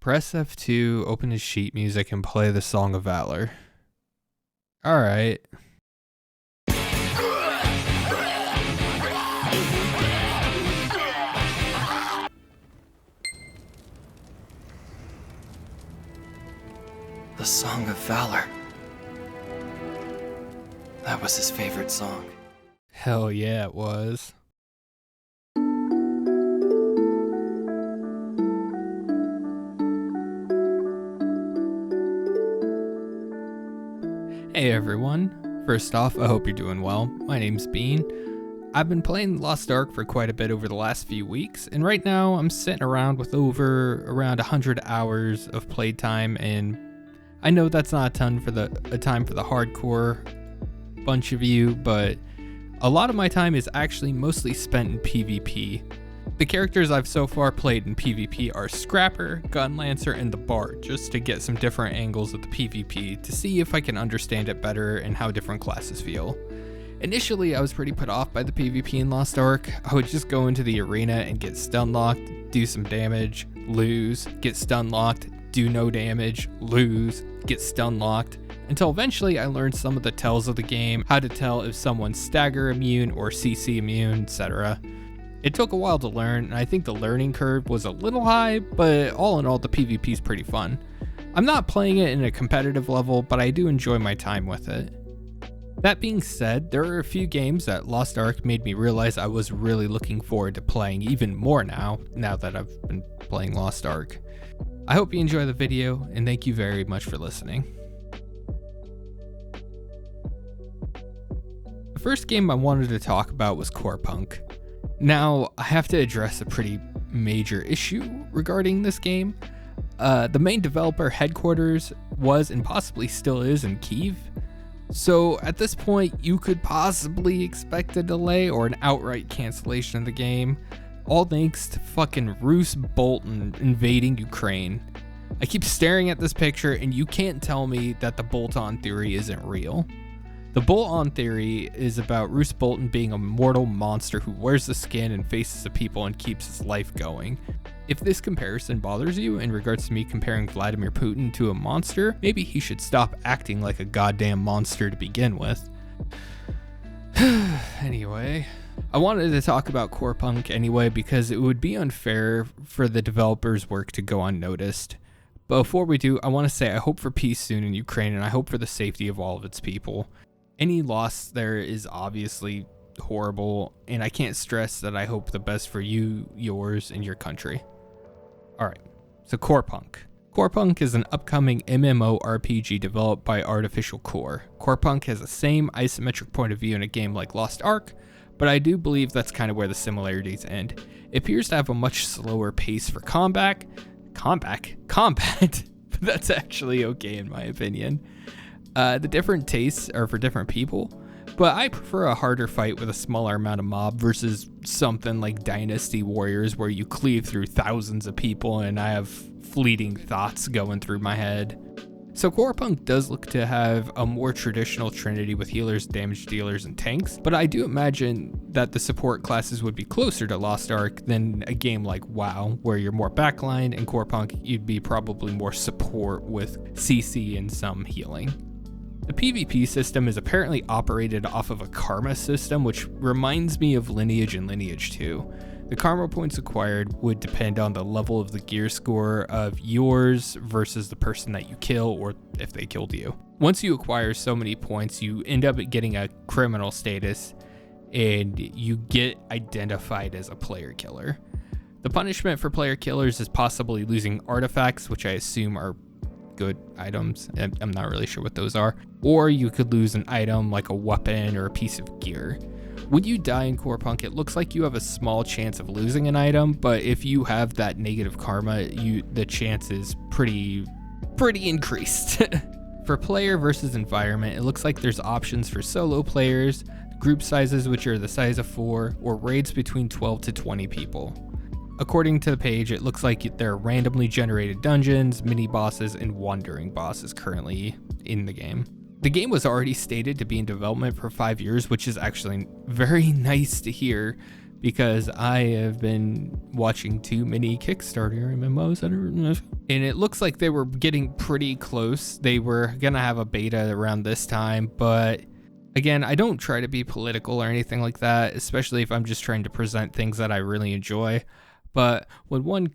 Press F2, open his sheet music, and play the Song of Valor. Alright. The Song of Valor. That was his favorite song. Hell yeah, it was. Hey everyone. First off, I hope you're doing well. My name's Bean. I've been playing Lost Ark for quite a bit over the last few weeks, and right now I'm sitting around with around 100 hours of playtime, and I know that's not a time for the hardcore bunch of you, but a lot of my time is actually mostly spent in PvP. The characters I've so far played in PvP are Scrapper, Gunlancer, and the Bard, just to get some different angles of the PvP to see if I can understand it better and how different classes feel. Initially, I was pretty put off by the PvP in Lost Ark. I would just go into the arena and get stun locked, do some damage, lose, get stun locked, do no damage, lose, get stun locked, until eventually I learned some of the tells of the game, how to tell if someone's stagger immune or CC immune, etc. It took a while to learn, and I think the learning curve was a little high, but all in all, the PvP is pretty fun. I'm not playing it in a competitive level, but I do enjoy my time with it. That being said, there are a few games that Lost Ark made me realize I was really looking forward to playing even more now that I've been playing Lost Ark. I hope you enjoy the video, and thank you very much for listening. The first game I wanted to talk about was Corepunk. Now, I have to address a pretty major issue regarding this game. The main developer headquarters was and possibly still is in Kyiv. So at this point, you could possibly expect a delay or an outright cancellation of the game, all thanks to fucking Roose Bolton invading Ukraine. I keep staring at this picture and you can't tell me that the bolt-on theory isn't real. The bolt-on theory is about Roose Bolton being a mortal monster who wears the skin and faces the people and keeps his life going. If this comparison bothers you in regards to me comparing Vladimir Putin to a monster, maybe he should stop acting like a goddamn monster to begin with. Anyway, I wanted to talk about Corepunk anyway because it would be unfair for the developer's work to go unnoticed. But before we do, I want to say I hope for peace soon in Ukraine and I hope for the safety of all of its people. Any loss there is obviously horrible, and I can't stress that I hope the best for you, yours, and your country. Alright, so Corepunk. Corepunk is an upcoming MMORPG developed by Artificial Core. Corepunk has the same isometric point of view in a game like Lost Ark, but I do believe that's kind of where the similarities end. It appears to have a much slower pace for combat, but that's actually okay in my opinion. The different tastes are for different people, but I prefer a harder fight with a smaller amount of mob versus something like Dynasty Warriors where you cleave through thousands of people and I have fleeting thoughts going through my head. So Corepunk does look to have a more traditional trinity with healers, damage dealers, and tanks, but I do imagine that the support classes would be closer to Lost Ark than a game like WoW, where you're more backline, and Corepunk you'd be probably more support with CC and some healing. The PvP system is apparently operated off of a karma system, which reminds me of Lineage and Lineage 2. The karma points acquired would depend on the level of the gear score of yours versus the person that you kill or if they killed you. Once you acquire so many points, you end up getting a criminal status and you get identified as a player killer. The punishment for player killers is possibly losing artifacts, which I assume are good items. I'm not really sure what those are. Or you could lose an item like a weapon or a piece of gear. When you die in Corepunk, it looks like you have a small chance of losing an item, but if you have that negative karma, the chance is pretty increased. For player versus environment, it looks like there's options for solo players, group sizes which are the size of 4, or raids between 12 to 20 people. According to the page, it looks like there are randomly generated dungeons, mini bosses, and wandering bosses currently in the game. The game was already stated to be in development for 5 years, which is actually very nice to hear, because I have been watching too many Kickstarter MMOs, and it looks like they were getting pretty close. They were gonna have a beta around this time, but again, I don't try to be political or anything like that, especially if I'm just trying to present things that I really enjoy. But when one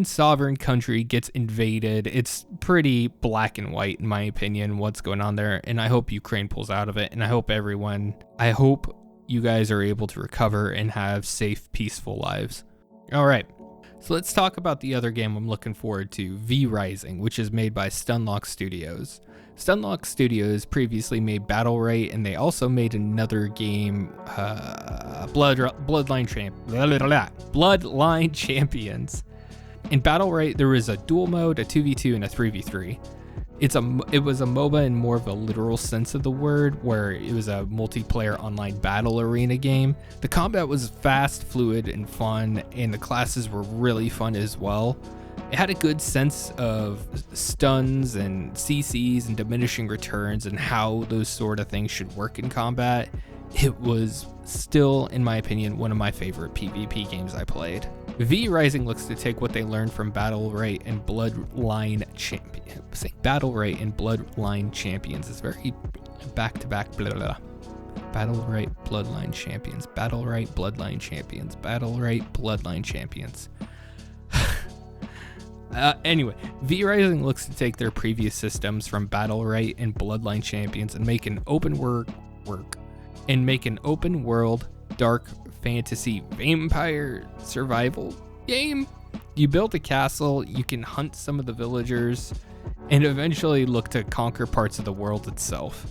sovereign country gets invaded, it's pretty black and white, in my opinion, what's going on there. And I hope Ukraine pulls out of it. And I hope you guys are able to recover and have safe, peaceful lives. All right. So let's talk about the other game I'm looking forward to, V Rising, which is made by Stunlock Studios. Stunlock Studios previously made Battlerite, and they also made another game, Bloodline Champions. In Battlerite, there was a dual mode, a 2v2, and a 3v3. It was a MOBA in more of a literal sense of the word, where it was a multiplayer online battle arena game. The combat was fast, fluid, and fun, and the classes were really fun as well. It had a good sense of stuns and CCs and diminishing returns and how those sort of things should work in combat. It was still, in my opinion, one of my favorite PvP games I played. V Rising looks to take what they learned from Battlerite and Bloodline Champions. Battlerite and Bloodline Champions is very back-to-back blah, blah, blah. Battlerite, Bloodline Champions. Battlerite, Bloodline Champions. Battlerite, Bloodline Champions. Anyway, V Rising looks to take their previous systems from Battlerite and Bloodline Champions and make an open world dark fantasy vampire survival game. You build a castle, you can hunt some of the villagers, and eventually look to conquer parts of the world itself.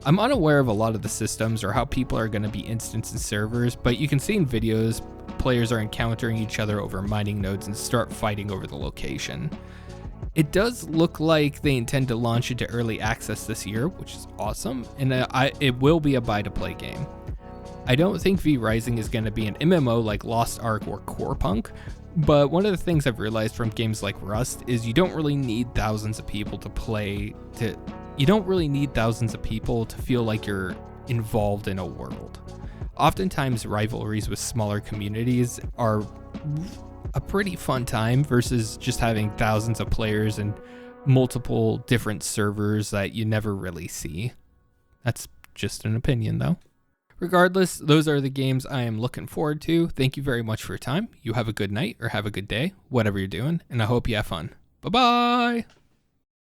I'm unaware of a lot of the systems or how people are going to be instanced in servers, but you can see in videos players are encountering each other over mining nodes and start fighting over the location. It does look like they intend to launch into early access this year, which is awesome, and it will be a buy-to-play game. I don't think V Rising is going to be an MMO like Lost Ark or Corepunk, but one of the things I've realized from games like Rust is you don't really need thousands of people to feel like you're involved in a world. Oftentimes, rivalries with smaller communities are a pretty fun time versus just having thousands of players and multiple different servers that you never really see. That's just an opinion, though. Regardless, those are the games I am looking forward to. Thank you very much for your time. You have a good night or have a good day, whatever you're doing, and I hope you have fun. Bye-bye!